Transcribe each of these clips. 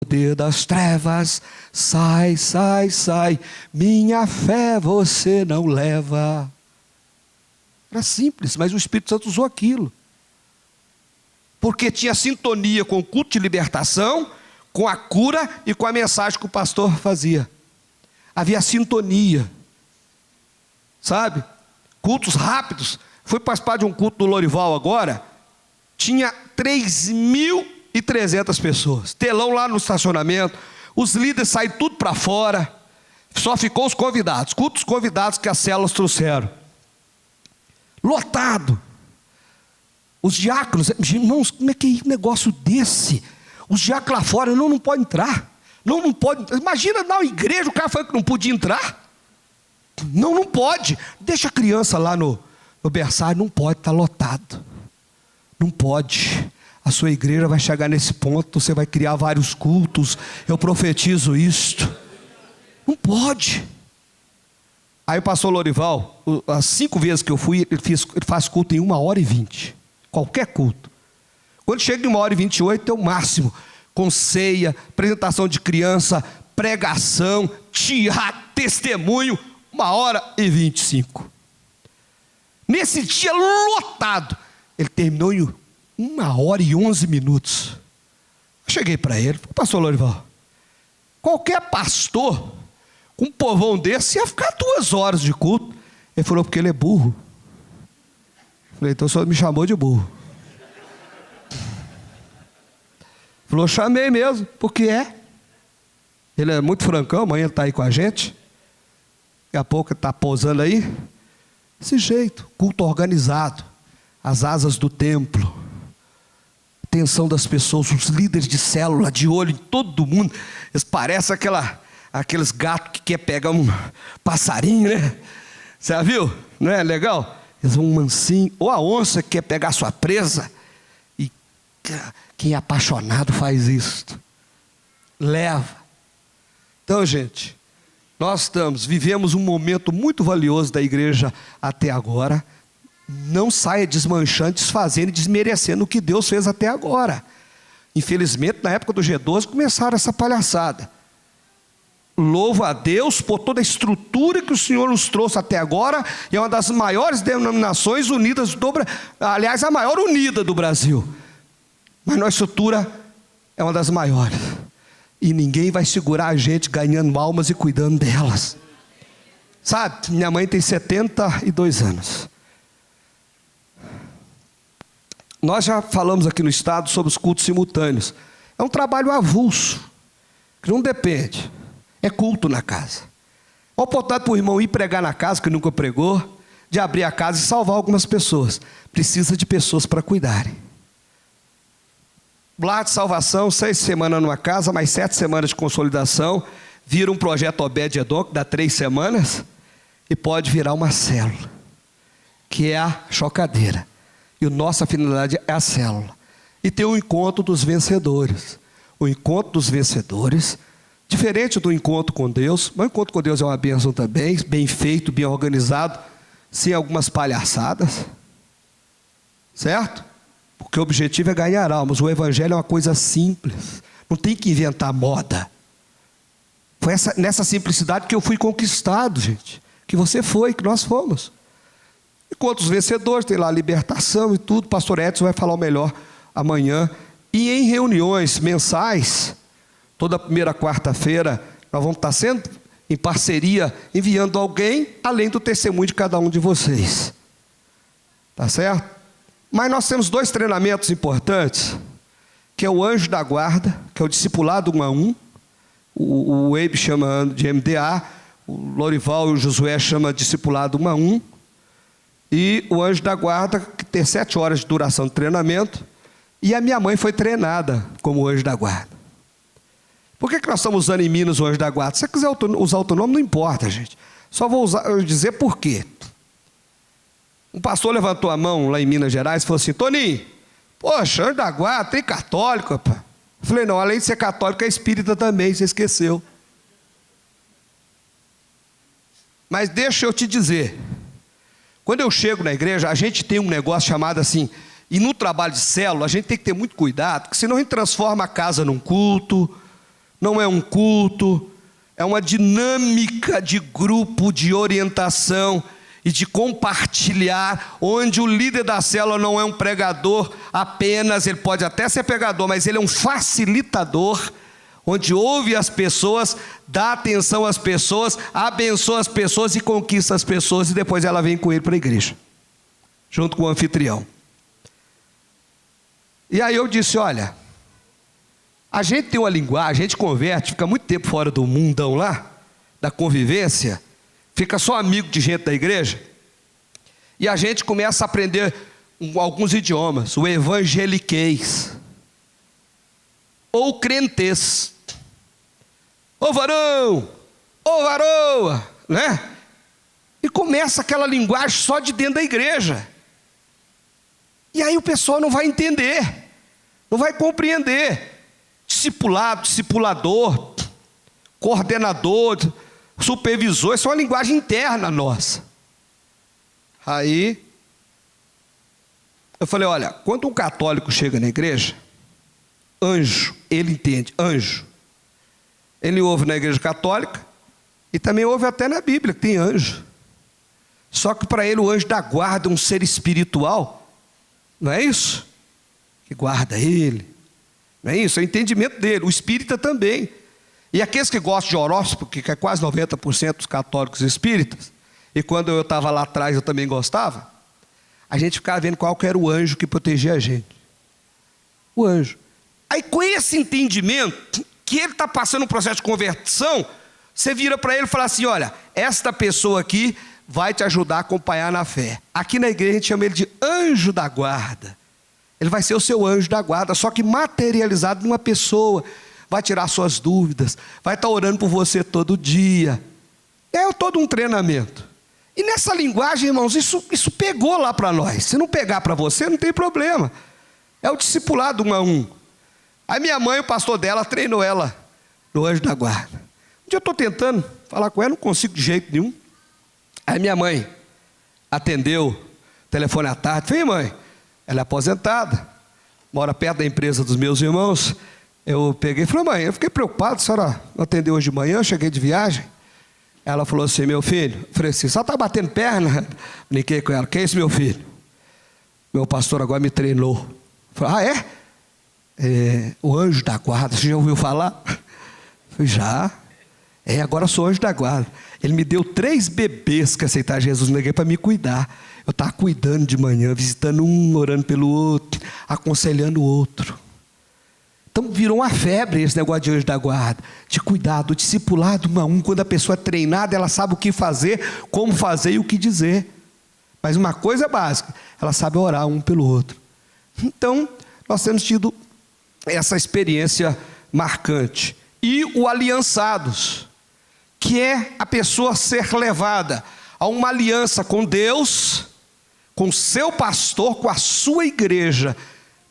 poder das trevas, sai, sai, sai, minha fé você não leva. Era simples, mas o Espírito Santo usou aquilo. Porque tinha sintonia com o culto de libertação, com a cura e com a mensagem que o pastor fazia. Havia sintonia. Sabe? Cultos rápidos. Fui participar de um culto do Lorival agora. Tinha 3.300 pessoas. Telão lá no estacionamento. Os líderes saíram tudo para fora. Só ficou os convidados. Cultos convidados que as células trouxeram. Lotado. Os diáconos, irmãos, como é que é um negócio desse? Os diáconos lá fora, não pode entrar. Não pode. Imagina na igreja, o cara falou que não podia entrar. Não pode. Deixa a criança lá no berçário, não pode, está lotado. Não pode. A sua igreja vai chegar nesse ponto, você vai criar vários cultos. Eu profetizo isto. Não pode. Aí o pastor Lorival, as 5 vezes que eu fui, ele faz culto em 1h20. Qualquer culto. Quando chega em 1h28 é o máximo. Com ceia, apresentação de criança, pregação, teatro, testemunho, 1h25. Nesse dia lotado, ele terminou em 1h11. Eu cheguei para ele, pastor Lorival, qualquer pastor com um povão desse ia ficar 2 horas de culto. Ele falou, porque ele é burro. Eu falei, então o senhor me chamou de burro. Falou, chamei mesmo, porque é. Ele é muito francão, amanhã ele está aí com a gente. Daqui a pouco ele está pousando aí. Desse jeito, culto organizado. As asas do templo. Atenção das pessoas, os líderes de célula, de olho em todo mundo. Eles parecem aqueles gatos que quer pegar um passarinho, né? Você já viu? Não é legal? Eles vão mansinho. Ou a onça que quer pegar a sua presa. E quem é apaixonado faz isso. Leva. Então, gente, nós vivemos um momento muito valioso da igreja até agora. Não saia desmanchando, desfazendo e desmerecendo o que Deus fez até agora. Infelizmente, na época do G12, começaram essa palhaçada. Louvo a Deus por toda a estrutura que o Senhor nos trouxe até agora. E é uma das maiores denominações unidas do Brasil. Aliás, a maior unida do Brasil. Mas nossa estrutura é uma das maiores. E ninguém vai segurar a gente ganhando almas e cuidando delas. Sabe, minha mãe tem 72 anos. Nós já falamos aqui no estado sobre os cultos simultâneos. É um trabalho avulso, que não depende. É culto na casa. A oportunidade para o irmão ir pregar na casa, que nunca pregou, de abrir a casa e salvar algumas pessoas. Precisa de pessoas para cuidarem. Lar de salvação, 6 semanas numa casa, mais 7 semanas de consolidação. Vira um projeto Obed-Edom, que dá 3 semanas. E pode virar uma célula, que é a chocadeira. E a nossa finalidade é a célula. E tem o encontro dos vencedores. O encontro dos vencedores, diferente do encontro com Deus, mas o encontro com Deus é uma bênção também, bem feito, bem organizado, sem algumas palhaçadas. Certo? Porque o objetivo é ganhar almas. O evangelho é uma coisa simples. Não tem que inventar moda. Foi nessa simplicidade que eu fui conquistado, gente. Que você foi, que nós fomos. Enquanto os vencedores, tem lá a libertação e tudo. O pastor Edson vai falar o melhor amanhã. E em reuniões mensais, toda primeira quarta-feira, nós vamos estar sempre em parceria, enviando alguém, além do testemunho de cada um de vocês. Tá certo? Mas nós temos 2 treinamentos importantes, que é o anjo da guarda, que é o discipulado 1 a 1. O Eibe chama de MDA, o Lorival e o Josué chama de discipulado 1 a 1. E o anjo da guarda, que tem 7 horas de duração de treinamento. E a minha mãe foi treinada como anjo da guarda. Por que nós estamos usando em Minas o anjo da guarda? Se você quiser usar outro nome, não importa, gente. Só vou dizer por quê. Um pastor levantou a mão lá em Minas Gerais e falou assim: Toninho, poxa, anjo da guarda, tem católico, rapaz. Eu falei, não, além de ser católico, é espírita também, você esqueceu. Mas deixa eu te dizer, quando eu chego na igreja, a gente tem um negócio chamado assim, e no trabalho de célula, a gente tem que ter muito cuidado, porque senão a gente transforma a casa num culto, não é um culto, é uma dinâmica de grupo, de orientação e de compartilhar, onde o líder da célula não é um pregador apenas, ele pode até ser pregador, mas ele é um facilitador, onde ouve as pessoas, dá atenção às pessoas, abençoa as pessoas e conquista as pessoas, e depois ela vem com ele para a igreja, junto com o anfitrião. E aí eu disse, olha, a gente tem uma linguagem, a gente converte, fica muito tempo fora do mundão lá, da convivência, fica só amigo de gente da igreja, e a gente começa a aprender alguns idiomas, o evangeliquez, ou crentez, ô varão, ô varoa, né? E começa aquela linguagem só de dentro da igreja, e aí o pessoal não vai entender, não vai compreender. Discipulado, discipulador, coordenador, supervisor, isso é uma linguagem interna nossa. Aí eu falei, olha, quando um católico chega na igreja, anjo, ele entende, anjo. Ele ouve na igreja católica e também ouve até na Bíblia que tem anjo. Só que para ele o anjo da guarda é um ser espiritual, não é isso? Que guarda ele. Não é isso? É o entendimento dele, o espírita também. E aqueles que gostam de horóscopo, que é quase 90% dos católicos espíritas, e quando eu estava lá atrás eu também gostava, a gente ficava vendo qual que era o anjo que protegia a gente. O anjo. Aí com esse entendimento, que ele está passando um processo de conversão, você vira para ele e fala assim, olha, esta pessoa aqui vai te ajudar a acompanhar na fé. Aqui na igreja a gente chama ele de anjo da guarda. Ele vai ser o seu anjo da guarda, só que materializado numa pessoa, vai tirar suas dúvidas, vai estar orando por você todo dia. É todo um treinamento. E nessa linguagem, irmãos, isso pegou lá para nós. Se não pegar para você, não tem problema. É o discipulado 1 a 1. Aí minha mãe, o pastor dela, treinou ela no anjo da guarda. Um dia eu estou tentando falar com ela, não consigo de jeito nenhum. Aí minha mãe atendeu o telefone à tarde. Falei, mãe, ela é aposentada, mora perto da empresa dos meus irmãos. Eu peguei e falei, mãe, eu fiquei preocupado, a senhora não atendeu hoje de manhã, eu cheguei de viagem. Ela falou assim, meu filho, eu falei assim, só está batendo perna? Brinquei com ela, que é isso, meu filho? Meu pastor agora me treinou. Eu falei, o anjo da guarda, você já ouviu falar? Eu falei, já. Agora eu sou anjo da guarda. Ele me deu 3 bebês que aceitaram Jesus na igreja para me cuidar. Eu estava cuidando de manhã, visitando um, orando pelo outro, aconselhando o outro. Então virou uma febre esse negócio de anjo da guarda, de cuidado, do discipulado 1 a 1. Quando a pessoa é treinada, ela sabe o que fazer, como fazer e o que dizer. Mas uma coisa básica, ela sabe orar um pelo outro. Então, nós temos tido essa experiência marcante. E o aliançados, que é a pessoa ser levada a uma aliança com Deus, com o seu pastor, com a sua igreja,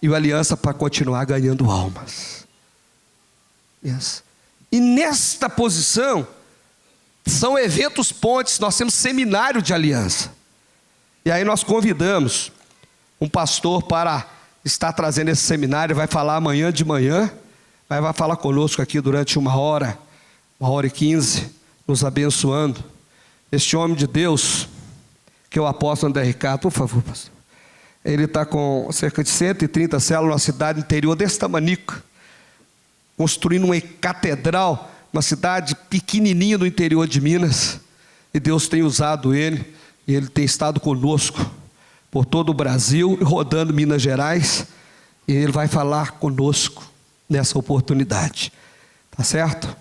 e uma aliança para continuar ganhando almas. Yes. E nesta posição, são eventos pontes, nós temos seminário de aliança. E aí nós convidamos um pastor para estar trazendo esse seminário, vai falar amanhã de manhã, vai falar conosco aqui durante 1h15, nos abençoando. Este homem de Deus, que é o apóstolo André Ricardo, por favor, pastor. Ele está com cerca de 130 células numa cidade interior desse tamanica, construindo uma catedral, uma cidade pequenininha no interior de Minas, e Deus tem usado ele, e ele tem estado conosco por todo o Brasil, rodando Minas Gerais, e ele vai falar conosco nessa oportunidade, tá certo?